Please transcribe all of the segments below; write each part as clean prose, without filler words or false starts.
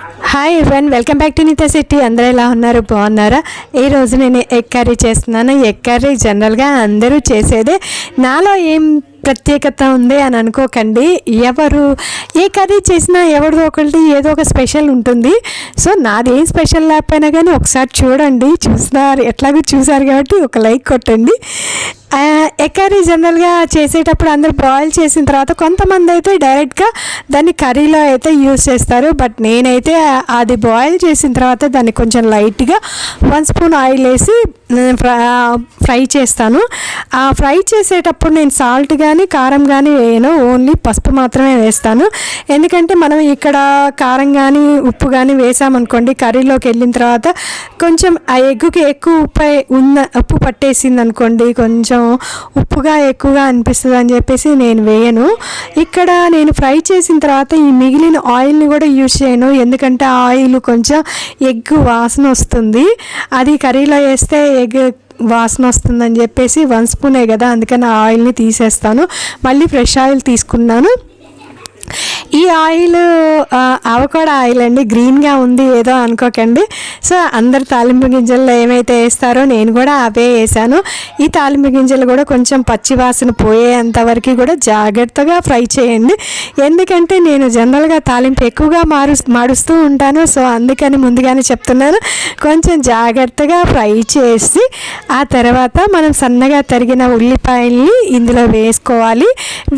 Hi everyone, welcome back to Neetha city. అందరూ ఎలా ఉన్నారు? బాగున్నారా? ఈరోజు నేను ఎగ్ కర్రీ చేస్తున్నాను. ఎగ్ కర్రీ జనరల్గా అందరూ చేసేదే. నాలో ఏం ప్రత్యేకత ఉంది అని అనుకోకండి. ఎవరు ఏ కర్రీ చేసినా ఎవరిదో ఒకటి ఏదో ఒక స్పెషల్ ఉంటుంది. సో నాది ఏం స్పెషల్ లేకపోయినా కానీ ఒకసారి చూడండి. ఎట్లాగో చూసారు కాబట్టి ఒక లైక్ కొట్టండి. ఎగ్ కర్రీ జనరల్గా చేసేటప్పుడు అందరూ బాయిల్ చేసిన తర్వాత కొంతమంది అయితే డైరెక్ట్గా దాన్ని కర్రీలో అయితే యూజ్ చేస్తారు. బట్ నేనైతే అది బాయిల్ చేసిన తర్వాత దాన్ని కొంచెం లైట్గా 1 స్పూన్ ఆయిల్ వేసి ఫ్రై చేస్తాను. ఆ ఫ్రై చేసేటప్పుడు నేను సాల్ట్ కానీ కారం కానీ వేయను, ఓన్లీ పసుపు మాత్రమే వేస్తాను. ఎందుకంటే మనం ఇక్కడ కారం కానీ ఉప్పు కానీ వేసామనుకోండి, కర్రీలోకి వెళ్ళిన తర్వాత కొంచెం ఆ ఎగ్గుకి ఎక్కువ ఉప్పు పట్టేసింది అనుకోండి, కొంచెం ఉప్పుగా ఎక్కువగా అనిపిస్తుంది అని చెప్పేసి నేను వేయను. ఇక్కడ నేను ఫ్రై చేసిన తర్వాత ఈ మిగిలిన ఆయిల్ని కూడా యూజ్ చేయను. ఎందుకంటే ఆ ఆయిల్ కొంచెం ఎగ్ వాసన వస్తుంది. అది కర్రీలో వేస్తే ఎగ్ వాసన వస్తుందని చెప్పేసి 1 స్పూనే కదా, అందుకని ఆ ఆయిల్ని తీసేస్తాను. మళ్ళీ ఫ్రెష్ ఆయిల్ తీసుకున్నాను. ఈ ఆయిల్ అవకాడో ఆయిల్ అండి, గ్రీన్గా ఉంది ఏదో అనుకోకండి. సో అందరు తాలింపు గింజల్లో ఏమైతే వేస్తారో నేను కూడా అవే వేసాను. ఈ తాలింపు గింజలు కూడా కొంచెం పచ్చి వాసన పోయేంత వరకు కూడా జాగ్రత్తగా ఫ్రై చేయండి. ఎందుకంటే నేను జనరల్గా తాలింపు ఎక్కువగా మారుస్తూ ఉంటాను. సో అందుకని ముందుగానే చెప్తున్నాను, కొంచెం జాగ్రత్తగా ఫ్రై చేసి ఆ తర్వాత మనం సన్నగా తరిగిన ఉల్లిపాయల్ని ఇందులో వేసుకోవాలి.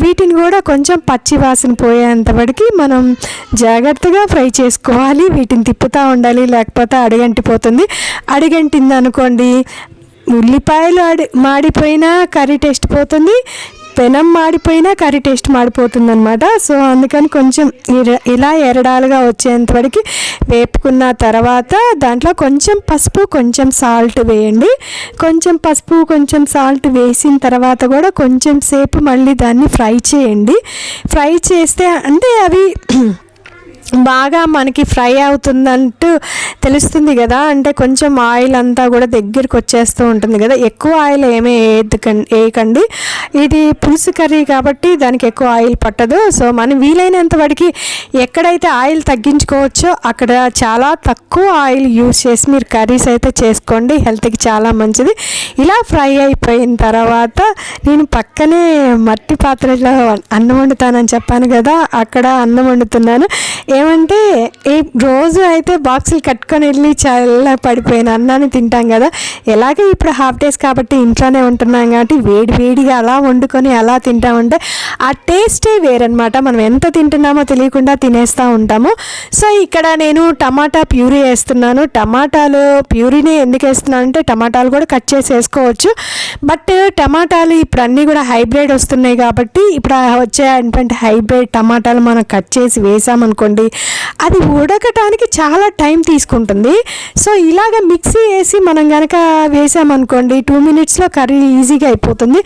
వీటిని కూడా కొంచెం పచ్చి వాసన పోయేంత వరకు మనం జాగ్రత్తగా ఫ్రై చేసుకోవాలి. వీటిని తిప్పుతూ ఉండాలి, లేకపోతే అడుగంటిపోతుంది. అడుగంటింది అనుకోండి, ఉల్లిపాయలు మాడిపోయినా కర్రీ టేస్ట్ పోతుంది, పెనం మాడిపోయినా కర్రీ టేస్ట్ మాడిపోతుంది అనమాట. సో అందుకని కొంచెం ఇలా ఎరడాలుగా వచ్చేంత వరకు వేపుకున్న తర్వాత దాంట్లో కొంచెం పసుపు కొంచెం సాల్ట్ వేయండి. కొంచెం పసుపు కొంచెం సాల్ట్ వేసిన తర్వాత కూడా కొంచెం సేపు మళ్ళీ దాన్ని ఫ్రై చేయండి. ఫ్రై చేస్తే అంటే అవి బాగా మనకి ఫ్రై అవుతుందంటూ తెలుస్తుంది కదా, అంటే కొంచెం ఆయిల్ అంతా కూడా దగ్గరికి వచ్చేస్తూ ఉంటుంది కదా. ఎక్కువ ఆయిల్ ఏమీ వేయకండి, ఇది పులుసు కర్రీ కాబట్టి దానికి ఎక్కువ ఆయిల్ పట్టదు. సో మనం వీలైనంత వాడికి ఎక్కడైతే ఆయిల్ తగ్గించుకోవచ్చో అక్కడ చాలా తక్కువ ఆయిల్ యూజ్ చేసి మీరు కర్రీస్ అయితే చేసుకోండి, హెల్త్కి చాలా మంచిది. ఇలా ఫ్రై అయిపోయిన తర్వాత నేను పక్కనే మట్టి పాత్రలో అన్నం వండుతానని చెప్పాను కదా, అక్కడ అన్నం వండుతున్నాను. ఏమంటే రోజు అయితే బాక్సులు కట్టుకొని వెళ్ళి చాలా పడిపోయిన అన్నాన్ని తింటాం కదా. ఎలాగే ఇప్పుడు హాఫ్ డేస్ కాబట్టి ఇంట్లోనే ఉంటున్నాం కాబట్టి వేడిగా అలా వండుకొని అలా తింటామంటే ఆ టేస్టే వేరనమాట. మనం ఎంత తింటున్నామో తెలియకుండా తినేస్తూ ఉంటాము. సో ఇక్కడ నేను టమాటా ప్యూరీ వేస్తున్నాను. టమాటాలు ప్యూరీని ఎందుకు వేస్తున్నాను అంటే టమాటాలు కూడా కట్ చేసి వేసుకోవచ్చు. బట్ టమాటాలు ఇప్పుడు అన్నీ కూడా హైబ్రిడ్ వస్తున్నాయి కాబట్టి ఇప్పుడు వచ్చే ఏంటంటే హైబ్రిడ్ టమాటాలు మనం కట్ చేసి వేసామనుకోండి, అది ఉడకటానికి చాలా టైం తీసుకుంటుంది. సో ఇలాగ మిక్సీ వేసి మనం కనుక వేసామనుకోండి 2 మినిట్స్లో కర్రీ ఈజీగా అయిపోతుంది.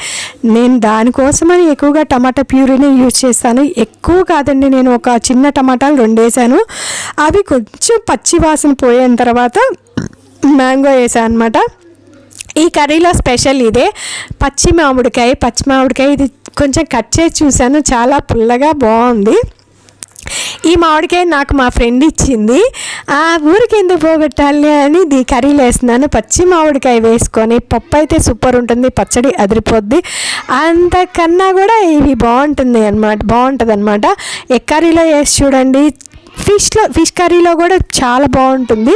నేను దానికోసమని ఎక్కువగా టమాటా ప్యూరీని యూజ్ చేస్తాను. ఎక్కువ కాదండి, నేను ఒక చిన్న టమాటాలు 2 వేసాను. అవి కొంచెం పచ్చి వాసన పోయిన తర్వాత మ్యాంగో వేసాను అనమాట. ఈ కర్రీలో స్పెషల్ ఇదే పచ్చి మామిడికాయ. ఇది కొంచెం కట్ చేసి చూశాను, చాలా పుల్లగా బాగుంది. ఈ మామిడికాయ నాకు మా ఫ్రెండ్ ఇచ్చింది. ఆ ఊరికి ఎందుకు పోగొట్టాలి అని ఇది కర్రీలో వేస్తున్నాను. పచ్చి మామిడికాయ వేసుకొని పప్పు అయితే సూపర్ ఉంటుంది, పచ్చడి అదిరిపోద్ది. అంతకన్నా కూడా ఇవి బాగుంటుంది అనమాట. ఎగ్ కర్రీలో వేసి చూడండి, ఫిష్ కర్రీలో కూడా చాలా బాగుంటుంది.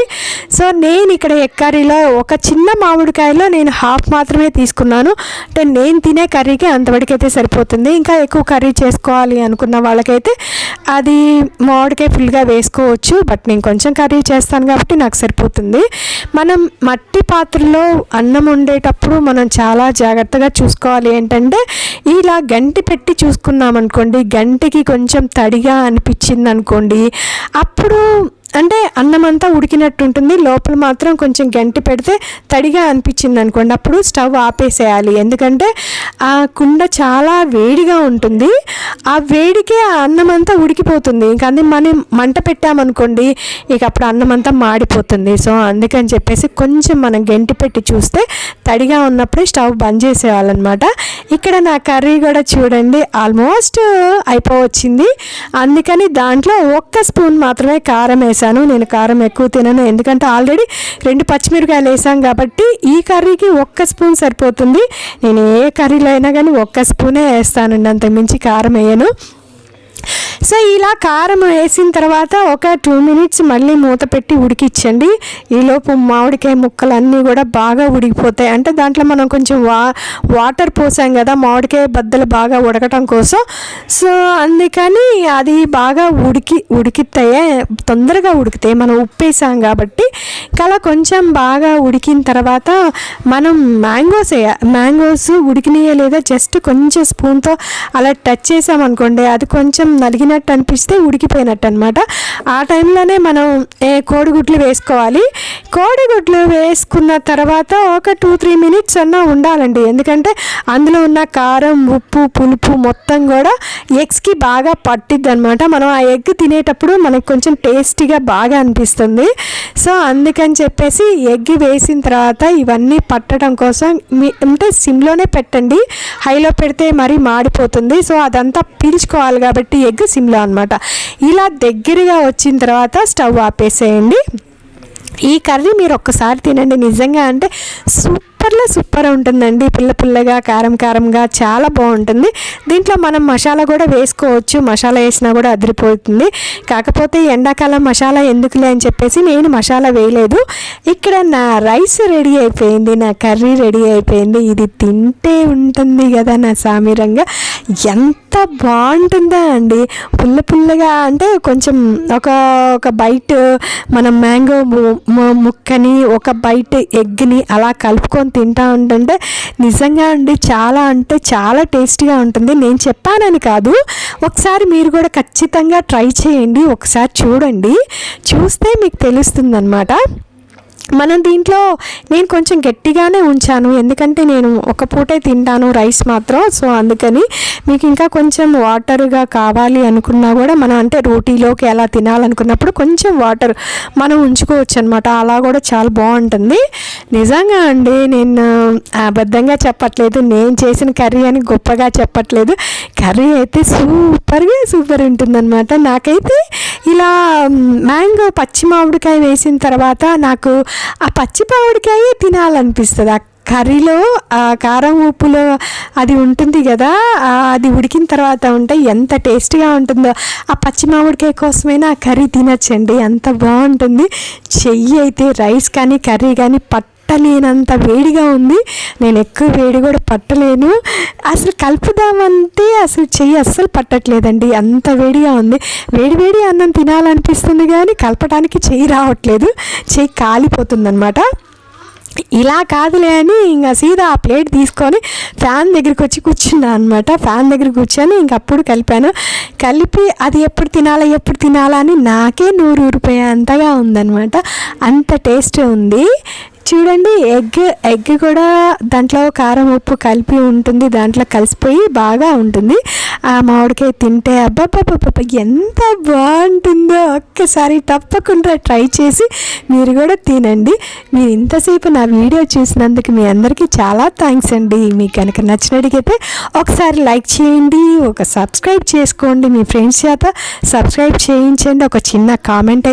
సో నేను ఇక్కడ ఎగ్ కర్రీలో ఒక చిన్న మామిడికాయలో నేను హాఫ్ మాత్రమే తీసుకున్నాను. అంటే నేను తినే కర్రీకి అంతవరకైతే సరిపోతుంది. ఇంకా ఎక్కువ కర్రీ చేసుకోవాలి అనుకున్న వాళ్ళకైతే అది మామిడికాయ ఫుల్గా వేసుకోవచ్చు. బట్ నేను కొంచెం కర్రీ చేస్తాను కాబట్టి నాకు సరిపోతుంది. మనం మట్టి పాత్రలో అన్నం వండేటప్పుడు మనం చాలా జాగ్రత్తగా చూసుకోవాలి. ఏంటంటే ఇలా గంటి పెట్టి చూసుకున్నాం అనుకోండి, గంటికి కొంచెం తడిగా అనిపించింది అనుకోండి, అప్పుడు అంటే అన్నం అంతా ఉడికినట్టు ఉంటుంది, లోపల మాత్రం కొంచెం గంటి పెడితే తడిగా అనిపించింది అనుకోండి, అప్పుడు స్టవ్ ఆపేసేయాలి. ఎందుకంటే ఆ కుండ చాలా వేడిగా ఉంటుంది, ఆ వేడికే ఆ అన్నం అంతా ఉడికిపోతుంది. ఇంకా అది మనం మంట పెట్టామనుకోండి, ఇక అప్పుడు అన్నం అంతా మాడిపోతుంది. సో అందుకని చెప్పేసి కొంచెం మనం గంటి పెట్టి చూస్తే తడిగా ఉన్నప్పుడే స్టవ్ బంద్ చేసేయాలన్నమాట. ఇక్కడ నా కర్రీ కూడా చూడండి ఆల్మోస్ట్ అయిపోవచ్చింది. అందుకని దాంట్లో 1 స్పూన్ మాత్రమే కారం వేసాను. వేసాను. నేను కారం ఎక్కువ తినను, ఎందుకంటే ఆల్రెడీ 2 పచ్చిమిరకాయలు వేసాం కాబట్టి ఈ కర్రీకి 1 స్పూన్ సరిపోతుంది. నేను ఏ కర్రీలో అయినా కానీ 1 స్పూనే వేస్తానండి, అంతకుమించి కారం వేయను. సో ఇలా కారం వేసిన తర్వాత ఒక 2 మినిట్స్ మళ్ళీ మూత పెట్టి ఉడికించండి. ఈలోపు మామిడికాయ ముక్కలు అన్నీ కూడా బాగా ఉడికిపోతాయి. అంటే దాంట్లో మనం కొంచెం వాటర్ పోసాం కదా మామిడికాయ బద్దలు బాగా ఉడకటం కోసం. సో అందుకని అది బాగా ఉడికితాయే, తొందరగా ఉడికితాయి, మనం ఉప్పు వేసాం కాబట్టి. అలా కొంచెం బాగా ఉడికిన తర్వాత మనం మ్యాంగోస్ ఉడికినాయో లేదా జస్ట్ కొంచెం స్పూన్తో అలా టచ్ చేసామనుకోండి, అది కొంచెం నలిగినట్టు అనిపిస్తే ఉడికిపోయినట్టు అనమాట. ఆ టైంలోనే మనం కోడిగుడ్లు వేసుకోవాలి. కోడిగుడ్లు వేసుకున్న తర్వాత ఒక 2-3 మినిట్స్ అన్నా ఉండాలండి, ఎందుకంటే అందులో ఉన్న కారం, ఉప్పు, పులుపు మొత్తం కూడా ఎగ్స్కి బాగా పట్టిద్ది అనమాట. మనం ఆ ఎగ్ తినేటప్పుడు మనకు కొంచెం టేస్టీగా బాగా అనిపిస్తుంది. సో అందుకని చెప్పేసి ఎగ్ వేసిన తర్వాత ఇవన్నీ పట్టడం కోసం అంటే సిమ్లోనే పెట్టండి, హైలో పెడితే మరీ మాడిపోతుంది. సో అదంతా పీల్చుకోవాలి కాబట్టి ఎగ్ సిమ్లో అనమాట. ఇలా దగ్గరగా వచ్చిన తర్వాత స్టవ్ ఆపేసేయండి. ఈ కర్రీ మీరు ఒక్కసారి తినండి, నిజంగా అంటే సూపర్ ఉంటుందండి. పుల్లగా కారంగా చాలా బాగుంటుంది. దీంట్లో మనం మసాలా కూడా వేసుకోవచ్చు, మసాలా వేసినా కూడా అదిరిపోతుంది. కాకపోతే ఎండాకాలం మసాలా ఎందుకులే అని చెప్పేసి నేను మసాలా వేయలేదు. ఇక్కడ నా రైస్ రెడీ అయిపోయింది, నా కర్రీ రెడీ అయిపోయింది. ఇది తింటే ఉంటుంది కదా నా సామిరంగా, ఎంత బాగుంటుందా అండి. పుల్లగా అంటే కొంచెం ఒక బైట్ మనం మ్యాంగో ముక్కని, ఒక బైట్ ఎగ్ని అలా కలుపుకొని తింటా ఉంటుంటే నిజంగా అండి చాలా అంటే చాలా టేస్టీగా ఉంటుంది. నేను చెప్పానని కాదు, ఒకసారి మీరు కూడా ఖచ్చితంగా ట్రై చేయండి, ఒకసారి చూడండి, చూస్తే మీకు తెలుస్తుంది అన్నమాట. మనం దీంట్లో నేను కొంచెం గట్టిగానే ఉంచాను, ఎందుకంటే నేను ఒక పూటే తింటాను రైస్ మాత్రం. సో అందుకని మీకు ఇంకా కొంచెం వాటర్గా కావాలి అనుకున్నా కూడా మనం అంటే రోటీలోకి ఎలా తినాలనుకున్నప్పుడు కొంచెం వాటర్ మనం ఉంచుకోవచ్చు అనమాట. అలా కూడా చాలా బాగుంటుంది. నిజంగా అండి నేను అబద్ధంగా చెప్పట్లేదు, నేను చేసిన కర్రీ అని గొప్పగా చెప్పట్లేదు. కర్రీ అయితే సూపర్ ఉంటుందన్నమాట. నాకైతే ఇలా మ్యాంగో పచ్చి మామిడికాయ వేసిన తర్వాత నాకు ఆ పచ్చి మామిడికాయ తినాలనిపిస్తుంది. ఆ కర్రీలో ఆ కారం ఉప్పులో అది ఉంటుంది కదా, అది ఉడికిన తర్వాత ఉంటే ఎంత టేస్టీగా ఉంటుందో. ఆ పచ్చి మామిడికాయ కోసమైనా ఆ కర్రీ తినచ్చండి, అంత బాగుంటుంది. చెయ్యి అయితే రైస్ కానీ కర్రీ కానీ పట్టలేనంత వేడిగా ఉంది. నేను ఎక్కువ వేడి కూడా పట్టలేను. అసలు కలుపుదామంటే అసలు చెయ్యి అస్సలు పట్టట్లేదండి, అంత వేడిగా ఉంది. వేడి అన్నం తినాలనిపిస్తుంది కానీ కలపడానికి చెయ్యి రావట్లేదు, చెయ్యి కాలిపోతుంది అనమాట. ఇలా కాదులే అని ఇంకా సీదా ఆ ప్లేట్ తీసుకొని ఫ్యాన్ దగ్గరికి వచ్చి కూర్చున్నా అనమాట. ఫ్యాన్ దగ్గర కూర్చొని ఇంకప్పుడు కలిపి అది ఎప్పుడు తినాలా అని నాకే నోరు ఊరిపోయే అంతగా ఉందన్నమాట. అంత టేస్ట్ ఉంది. చూడండి, ఎగ్ కూడా దాంట్లో కారం ఉప్పు కలిపి ఉంటుంది, దాంట్లో కలిసిపోయి బాగా ఉంటుంది. ఆ మామిడికాయ తింటే అబ్బబ్బబ్బబ్బ ఎంత బాగుంటుందో. ఒక్కసారి తప్పకుండా ట్రై చేసి మీరు కూడా తినండి. మీరు ఇంతసేపు నా వీడియో చూసినందుకు మీ అందరికీ చాలా థ్యాంక్స్ అండి. మీకు కనుక నచ్చినట్టుగైతే ఒకసారి లైక్ చేయండి, ఒక సబ్స్క్రైబ్ చేసుకోండి, మీ ఫ్రెండ్స్ చేత సబ్స్క్రైబ్ చేయించండి, ఒక చిన్న కామెంట్ అయితే